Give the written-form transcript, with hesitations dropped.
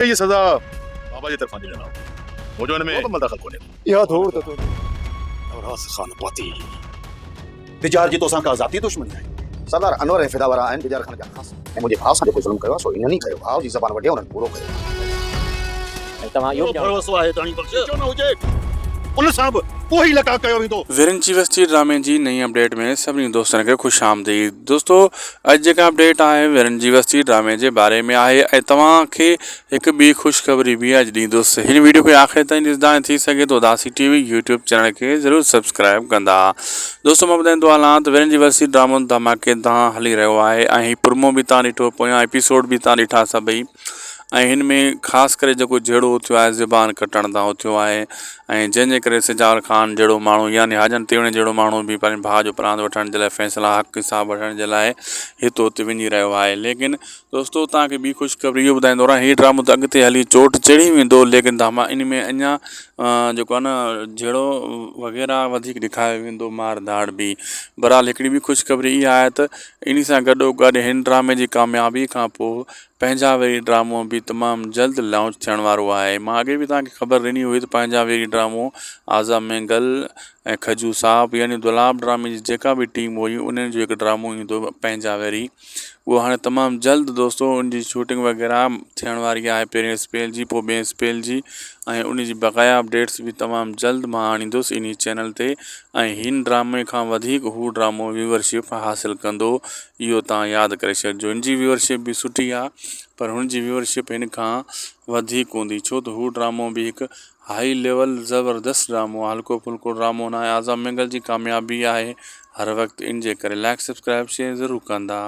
ये सज़ा बाबा जी तरफ़ां दी जनाब मुझो इन में मुकम्मल दख़ल कोन्हे या थोड़ तो नवरास ख़ान पाती तिजार जी तोसां का ज़ाती दुश्मनी आहे सरदार अनवर ऐं फिदा वारा आहिनि तिजार खान जा ख़ास ऐं मुंहिंजे भाउ सां जेको ज़ुल्म कयो आहे सो इन्हनि ई कयो भाउ जी ज़बान वॾे उन्हनि पूरो कयो तव्हां इहो भरोसो आहे ताणी बख़्शिश छो न हुजे उन सां बि उहो ई लका कयो वेंदो। विरंची वस्ती ड्रामे जी नई अपडेट में सभी दोस्तों के खुश आमदीद। दोस्तों अज जेका अपडेट है विरंची वस्ती ड्रामे के बारे में है ऐं तव्हांखे हिकु ॿी ख़ुशख़बरी भी अज ॾींदुसि। हिन वीडियो के आख़िर ताईं ॾिसंदा थी सके तो उदासी टीवी यूट्यूब चैनल के ज़रूर सब्सक्राइब कंदा। दोस्तों मैं ॿुधाईंदो हलां त विरंची वस्ती ड्रामो धमाकेदार हली रहियो आहे ऐं प्रोमो भी तव्हां ॾिठो, पोयां एपिसोड भी तव्हां ॾिठा सभई ऐं हिन में ख़ासि करे जेको जहिड़ो थियो आहे ज़बान कटण तां थियो आहे ऐं जंहिंजे करे सिजावर ख़ान जहिड़ो माण्हू यानी हाजन तेवणे जहिड़ो माण्हू बि पंहिंजे भाउ जो प्राण वठण जे लाइ फ़ैसिला हक़ हिसाब वठण जे लाइ हिते हुते वञी रहियो आहे। लेकिन दोस्तों तव्हांखे ॿी ख़ुशख़बरी इहो ॿुधाईंदो रहां, हीउ ड्रामो त अॻिते हली चोट चढ़ी वेंदो लेकिन इन में अञा जेको आहे न जहिड़ो वग़ैरह वधीक ॾेखारियो वेंदो, मार धाड़ बि। बहरहाल हिकिड़ी ॿी ख़ुशख़बरी इहा आहे त इन सां गॾोगॾु हिन ड्रामे जी कामयाबी खां पोइ पंहिंजावेरी ड्रामो भी तमाम जल्द लॉन्च थियण वारो आहे। मां अॻे भी तव्हांखे ख़बर ॾिनी हुई त पंहिंजावेरी ड्रामो आज़ा मैंगल ऐं खजू साहब यानी दुलाब ड्रामे जी जेका भी टीम हुई उन्हनि जो हिकु ड्रामो ईंदो पंहिंजावेरी, वो हाणे तमाम जल्द दोस्तों उनकी शूटिंग वग़ैरह थियण वारी आहे। पहिरें स्पेल जी पोइ ॿिएं स्पेल जी ऐं उन जी बक़ाया अपडेट्स भी तमाम जल्द मां आणींदुसि इन चैनल ते ऐं हिन ड्रामे खां वधीक हू ड्रामो व्यूअरशिप हासिल कंदो, इहो तव्हां यादि करे छॾिजो। इन जी व्यूअरशिप भी सुठी आहे पर हुन जी व्यूअरशिप हिन खां वधीक हूंदी छो त हू ड्रामो भी हिकु हाई लेवल ज़बरदस्त ड्रामो आहे, हल्को फुल्को ड्रामो न आहे। आज़ा मैंगल जी कामयाबी आहे हर वक़्तु, इन जे करे लाइक सब्सक्राइब शेयर ज़रूरु कंदा।